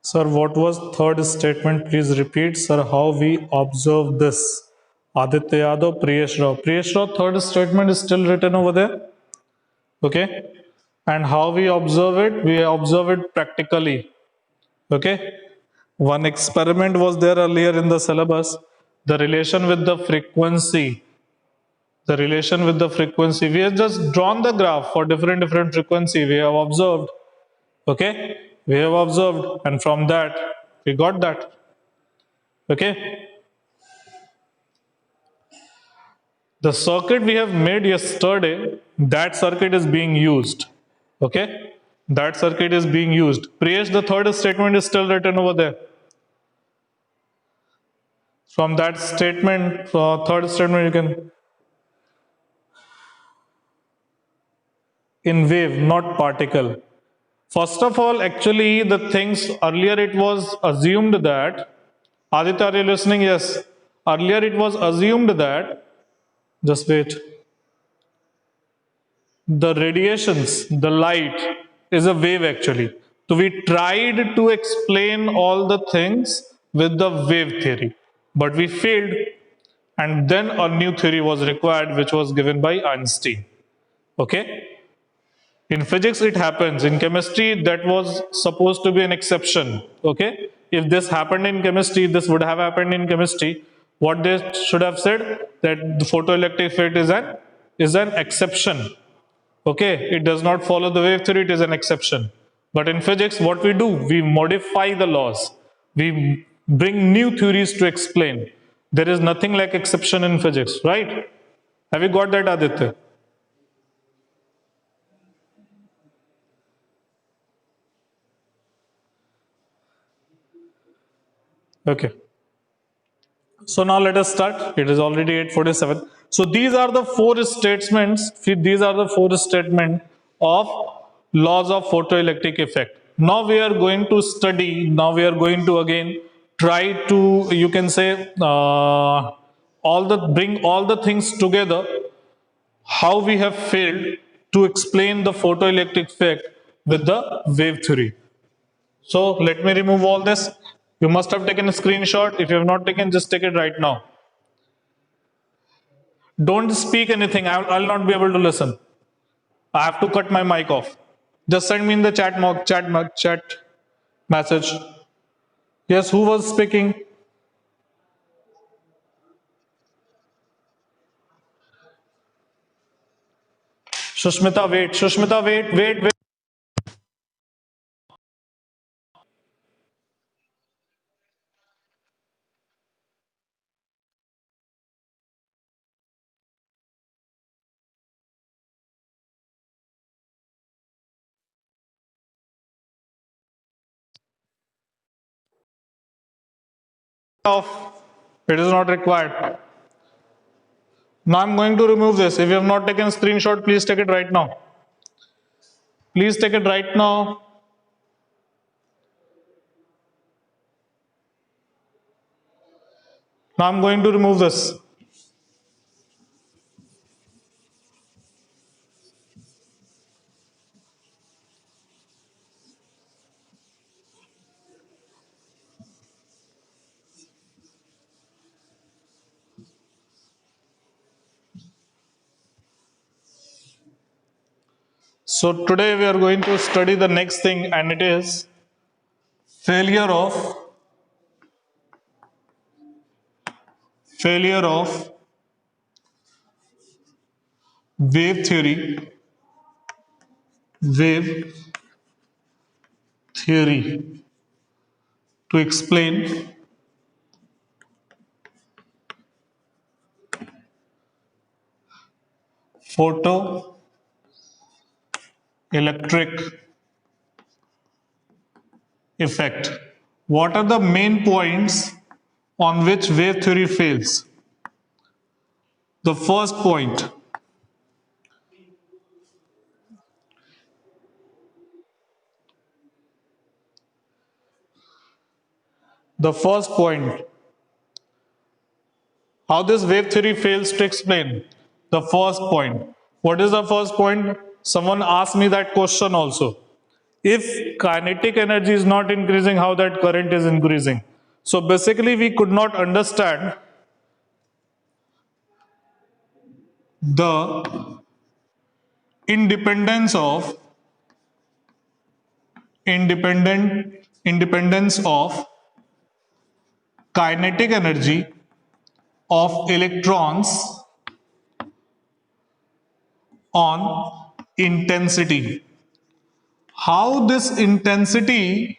Sir, what was third statement? Please repeat, sir, how we observe this. Aditya Yadav, Priyesh Rao. Priyesh Rao, third statement is still written over there. Okay. And how we observe it? We observe it practically. Okay. One experiment was there earlier in the syllabus. The relation with the frequency. The relation with the frequency. We have just drawn the graph for different frequency. We have observed. Okay. We have observed. And from that, we got that. Okay. The circuit we have made yesterday, that circuit is being used. Okay. That circuit is being used. Priyesh, the third statement is still written over there. From that statement, third statement, you can in wave, not particle. First of all, actually, the things earlier it was assumed that Aditya, are you listening? Yes. Earlier it was assumed that, just wait, the radiations, the light is a wave actually. So we tried to explain all the things with the wave theory, but we failed. And then a new theory was required, which was given by Einstein. Okay. In physics, it happens. In chemistry, that was supposed to be an exception. Okay. If this happened in chemistry, this would have happened in chemistry. What they should have said that the photoelectric effect is an exception. Okay, it does not follow the wave theory, it is an exception. But in physics, what we do, we modify the laws. We bring new theories to explain. There is nothing like exception in physics, right? Have you got that, Aditya? Okay. So now let us start. It is already 8:47. So these are the four statements. These are the four statements of laws of photoelectric effect. Now we are going to study. Now we are going to again try to, you can say, bring all the things together. How we have failed to explain the photoelectric effect with the wave theory. So let me remove all this. You must have taken a screenshot. If you have not taken, just take it right now. Don't speak anything. I'll not be able to listen. I have to cut my mic off. Just send me in the chat message. Yes, who was speaking? Shushmita, wait. Shushmita, wait. Off. It is not required. Now I'm going to remove this. If you have not taken a screenshot, please take it right now. Please take it right now. Now I'm going to remove this. So today we are going to study the next thing, and it is failure of wave theory to explain photoelectric effect. What are the main points on which wave theory fails? The first point, the first point, how this wave theory fails to explain. The first point. What is the first point? Someone asked me that question also. If kinetic energy is not increasing, how that current is increasing? So basically we could not understand the independence of independence of kinetic energy of electrons on intensity. How this intensity,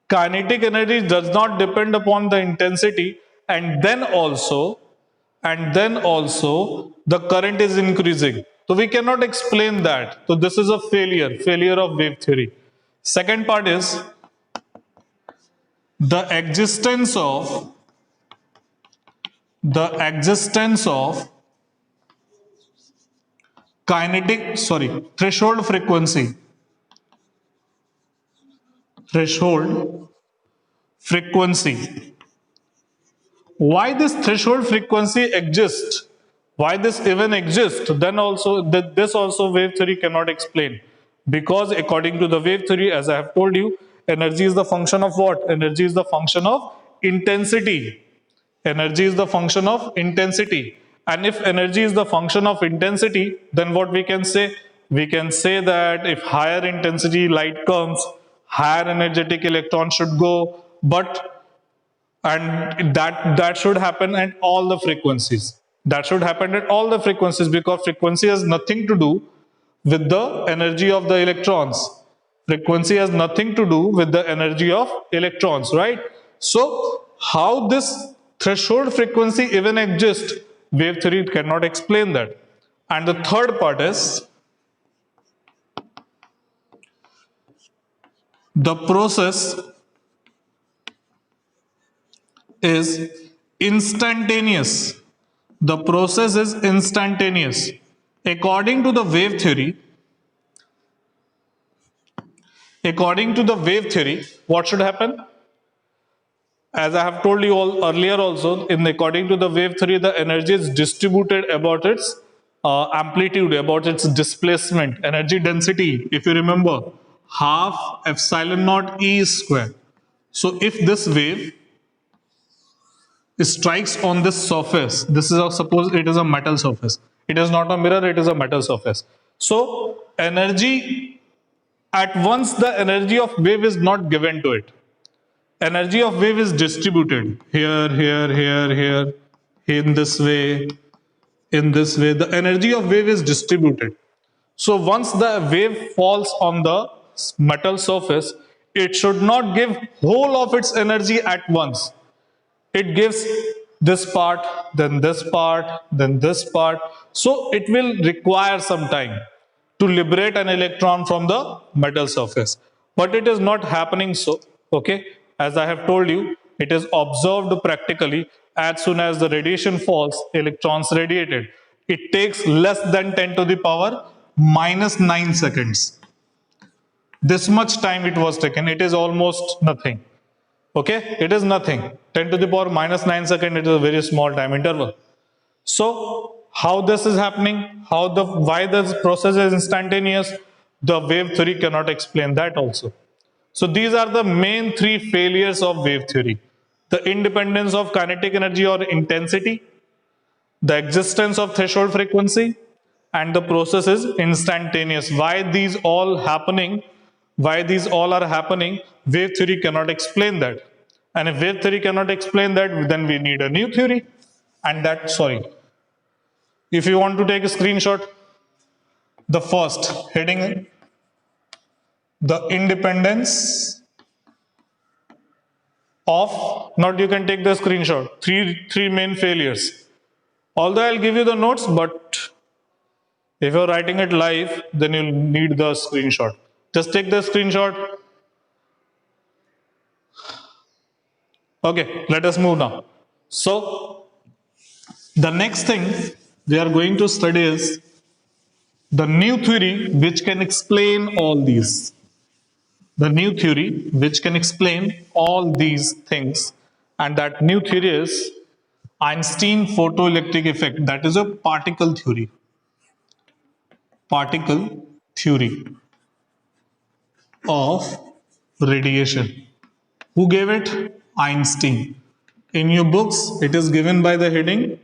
kinetic energy does not depend upon the intensity, and then also the current is increasing. So we cannot explain that. So this is a failure of wave theory. Second part is the existence of threshold frequency. Why this threshold frequency exists, why this even exists, then also this also wave theory cannot explain. Because according to the wave theory, as I have told you, energy is the function of what? Energy is the function of intensity. Energy is the function of intensity. And if energy is the function of intensity, then what we can say? We can say that if higher intensity light comes, higher energetic electron should go, but and that should happen at all the frequencies. That should happen at all the frequencies, because frequency has nothing to do with the energy of the electrons. Frequency has nothing to do with the energy of electrons, right? So how this threshold frequency even exists, wave theory cannot explain that. And the third part is the process is instantaneous. The process is instantaneous. According to the wave theory, what should happen? As I have told you all earlier also, in according to the wave theory, the energy is distributed about its amplitude, about its displacement, energy density. If you remember, half epsilon naught E square. So if this wave strikes on this surface, this is suppose it is a metal surface. It is not a mirror, it is a metal surface. So energy, at once the energy of wave is not given to it. Energy of wave is distributed here, in this way, The energy of wave is distributed. So once the wave falls on the metal surface, it should not give whole of its energy at once. It gives this part, then this part, then this part. So it will require some time to liberate an electron from the metal surface. But it is not happening so. Okay, as I have told you, it is observed practically. As soon as the radiation falls, electrons radiated. It takes less than 10 to the power minus 9 seconds. This much time it was taken. It is almost nothing. Okay, it is nothing. 10 to the power minus 9 second, it is a very small time interval. So how this is happening, why this process is instantaneous, the wave theory cannot explain that also. So these are the main three failures of wave theory: the independence of kinetic energy or intensity, the existence of threshold frequency, and the process is instantaneous. Why these all are happening, wave theory cannot explain that. And if wave theory cannot explain that, then we need a new theory. And that, sorry, if you want to take a screenshot, the first heading, the independence of, not, you can take the screenshot, three main failures. Although I'll give you the notes, but if you're writing it live, then you'll need the screenshot. Just take the screenshot. Okay, let us move now. So, the next thing we are going to study is the new theory which can explain all these. The new theory which can explain all these things. And that new theory is Einstein photoelectric effect. That is a particle theory. Particle theory. of radiation. Who gave it? Einstein. In your books, it is given by the heading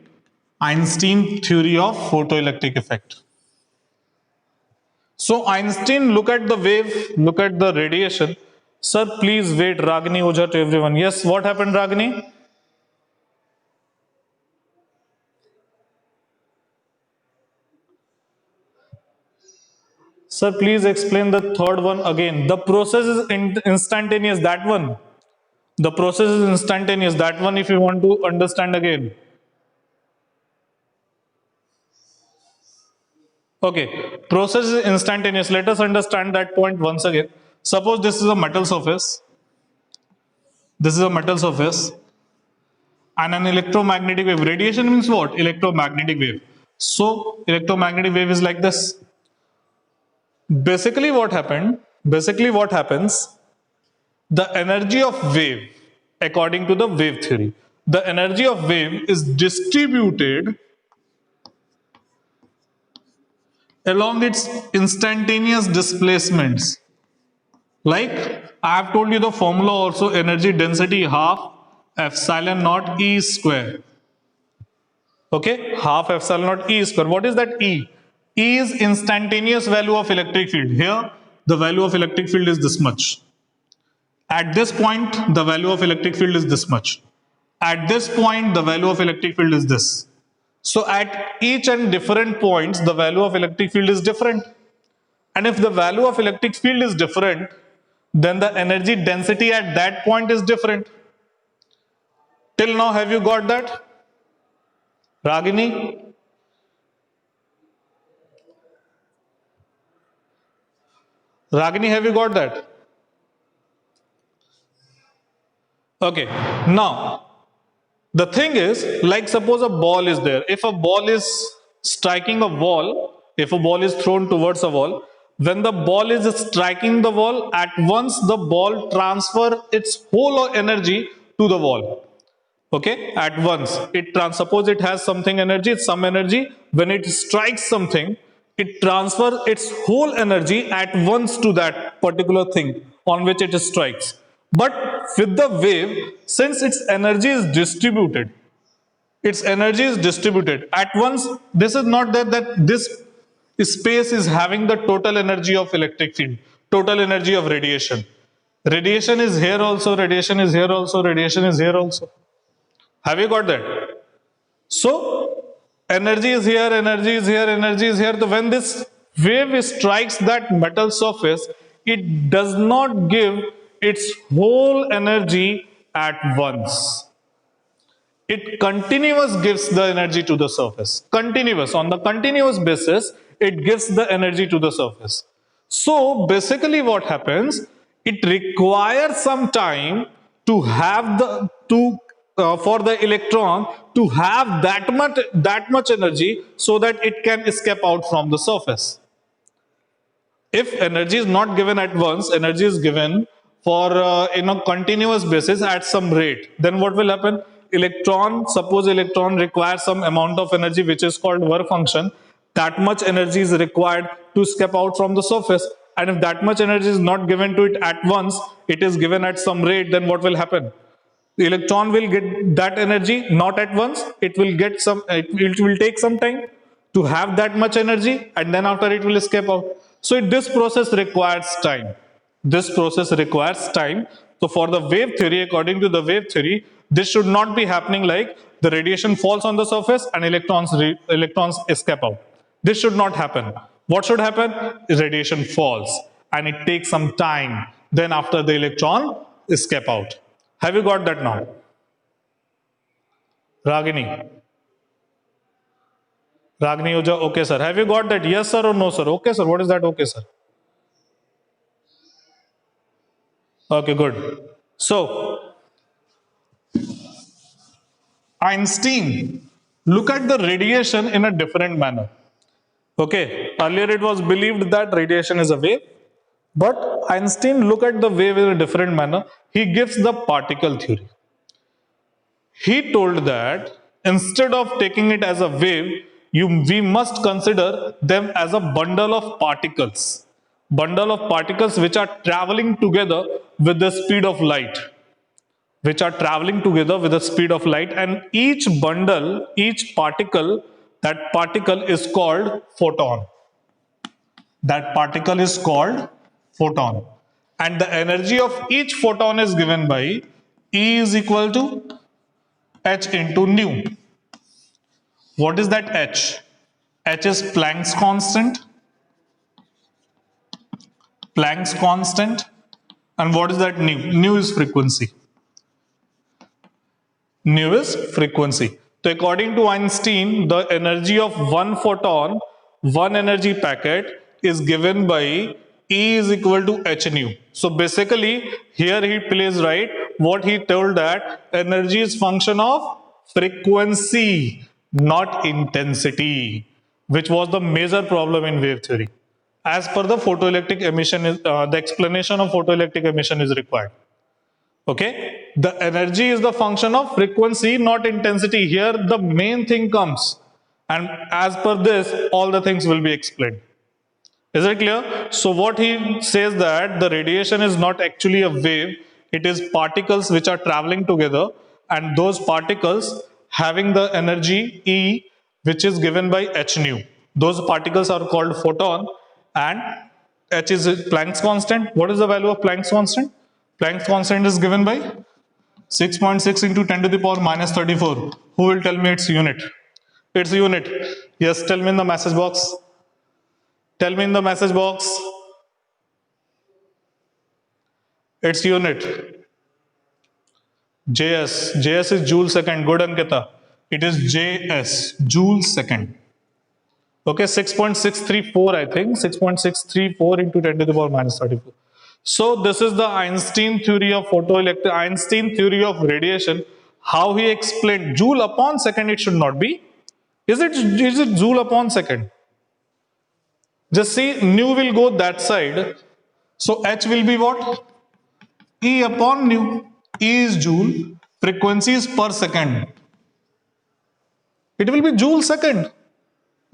Einstein theory of photoelectric effect. So Einstein look at the wave, look at the radiation. Sir, please wait, Ragini Oja to everyone. Yes, what happened, Ragini? Sir, please explain the third one again. The process is instantaneous, that one. The process is instantaneous, that one, if you want to understand again. Okay, process is instantaneous. Let us understand that point once again. Suppose this is a metal surface. This is a metal surface and an electromagnetic wave. Radiation means what? Electromagnetic wave. So, electromagnetic wave is like this. Basically what happens, the energy of wave, according to the wave theory, the energy of wave is distributed along its instantaneous displacements. Like I have told you the formula also, energy density half epsilon naught E square. Okay, half epsilon naught E square. What is that E? E is instantaneous value of electric field. Here, the value of electric field is this much. At this point, the value of electric field is this much. At this point, the value of electric field is this. So at each and different points, the value of electric field is different. And if the value of electric field is different, then the energy density at that point is different. Till now, have you got that? Ragini? Ragini, have you got that? Okay. Now, the thing is, like suppose a ball is there. If a ball is striking a wall, if a ball is thrown towards a wall, when the ball is striking the wall, at once the ball transfer its whole energy to the wall. Okay, at once suppose it has something energy, some energy. When it strikes something, it transfers its whole energy at once to that particular thing on which it strikes. But with the wave, since its energy is distributed, at once. This is not that this space is having the total energy of electric field, total energy of radiation. Radiation is here also, radiation is here also, radiation is here also. Have you got that? So energy is here, energy is here, energy is here. So when this wave strikes that metal surface, it does not give its whole energy at once. It continuous gives the energy to the surface. Continuous, on the continuous basis, it gives the energy to the surface. So basically what happens, it requires some time to have for the electron to have that much energy so that it can escape out from the surface. If energy is not given at once, energy is given for in a continuous basis at some rate, then what will happen? Suppose electron requires some amount of energy which is called work function. That much energy is required to escape out from the surface. And if that much energy is not given to it at once, it is given at some rate, then what will happen? The electron will get that energy not at once. It will take some time to have that much energy, and then after it will escape out. So this process requires time. This process requires time. So for the wave theory, according to the wave theory, this should not be happening like the radiation falls on the surface and electrons escape out. This should not happen. What should happen? Radiation falls and it takes some time. Then after the electron escape out. Have you got that now? Ragini. Ragini Oja, okay sir. Have you got that? Yes sir or no sir? Okay sir. What is that? Okay sir. Okay, good. So, Einstein look at the radiation in a different manner. Okay, earlier it was believed that radiation is a wave, but Einstein look at the wave in a different manner. He gives the particle theory. He told that instead of taking it as a wave, we must consider them as a bundle of particles. bundle of particles which are traveling together with the speed of light, which are traveling together with the speed of light, and each bundle, each particle, that particle is called photon. That particle is called photon. And the energy of each photon is given by E is equal to h into nu. What is that h? H is Planck's constant. Planck's constant. And what is that nu? Nu is frequency. Nu is frequency. So according to Einstein, the energy of one photon, one energy packet, is given by E is equal to h nu. So basically, here he plays right what he told, that energy is function of frequency, not intensity, which was the major problem in wave theory. As per the photoelectric emission, the explanation of photoelectric emission is required. Okay, the energy is the function of frequency, not intensity. Here the main thing comes, and as per this all the things will be explained. Is it clear? So what he says, that the radiation is not actually a wave, it is particles which are traveling together, and those particles having the energy E, which is given by h nu. Those particles are called photon, and h is Planck's constant. What is the value of Planck's constant? Planck's constant is given by 6.6 into 10 to the power minus 34. Who will tell me its unit? Its unit. Yes, tell me in the message box. Tell me in the message box. Its unit. JS. JS is Joule second. Good, Ankita. It is JS, Joule second. Okay, 6.634, I think. 6.634 into 10 to the power minus 34. So this is the Einstein theory of photoelectric, Einstein theory of radiation. How he explained Joule upon second, it should not be. Is it Joule upon second? Just see, nu will go that side. So H will be what? E upon nu. E is Joule. Frequency is per second. It will be Joule second.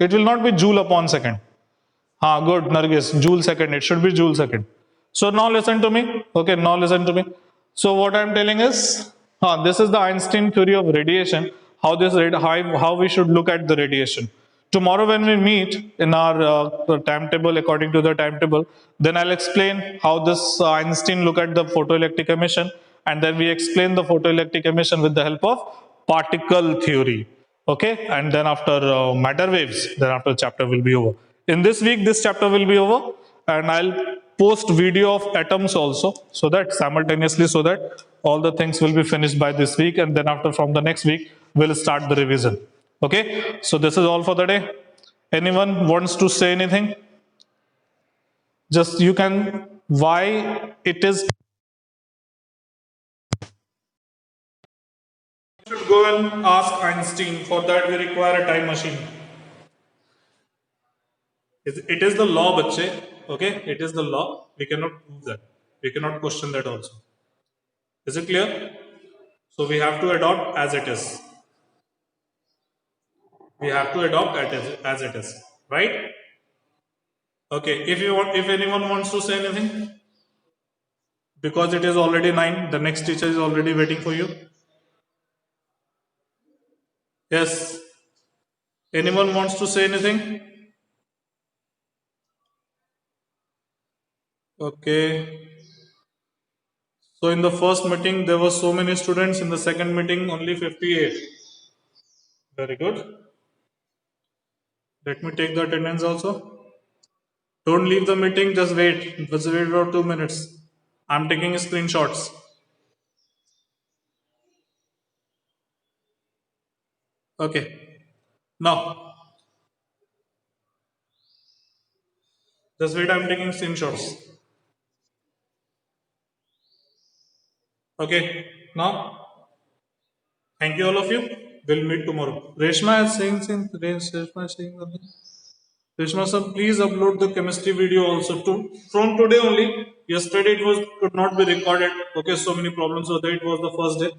It will not be Joule upon second. Good, Nargis. Joule second. It should be Joule second. So now listen to me. Okay, now listen to me. So what I'm telling is, this is the Einstein theory of radiation. How we should look at the radiation. Tomorrow when we meet in our timetable, according to the timetable, then I'll explain how this Einstein look at the photoelectric emission, and then we explain the photoelectric emission with the help of particle theory. Okay, and then after matter waves, then after chapter will be over. In this week, this chapter will be over, and I'll post video of atoms also, so that simultaneously, so that all the things will be finished by this week, and then after from the next week we'll start the revision. Okay, so this is all for the day. Anyone wants to say anything? Just you can, why it is. Should go and ask Einstein. For that we require a time machine. It is the law, bache. Okay, it is the law. We cannot prove that. We cannot question that also. Is it clear? So we have to adopt as it is. We have to adopt as it is, right? Okay. If anyone wants to say anything, because it is already 9, the next teacher is already waiting for you. Yes. Anyone wants to say anything? Okay. So in the first meeting there were so many students. In the second meeting only 58. Very good. Let me take the attendance also. Don't leave the meeting, just wait. Just wait for 2 minutes. I'm taking screenshots. Okay. Now, just wait, I'm taking screenshots. Okay. Now, thank you all of you. We'll meet tomorrow. Reshma is saying something. Reshma is saying something. Reshma sir, please upload the chemistry video also. From today only. Yesterday it could not be recorded. Okay, so many problems. So that it was the first day.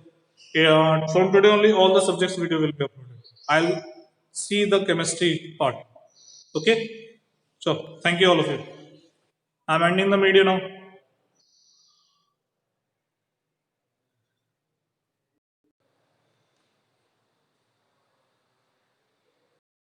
Yeah, from today only all the subjects video will be uploaded. I'll see the chemistry part. Okay. So thank you all of you. I'm ending the video now.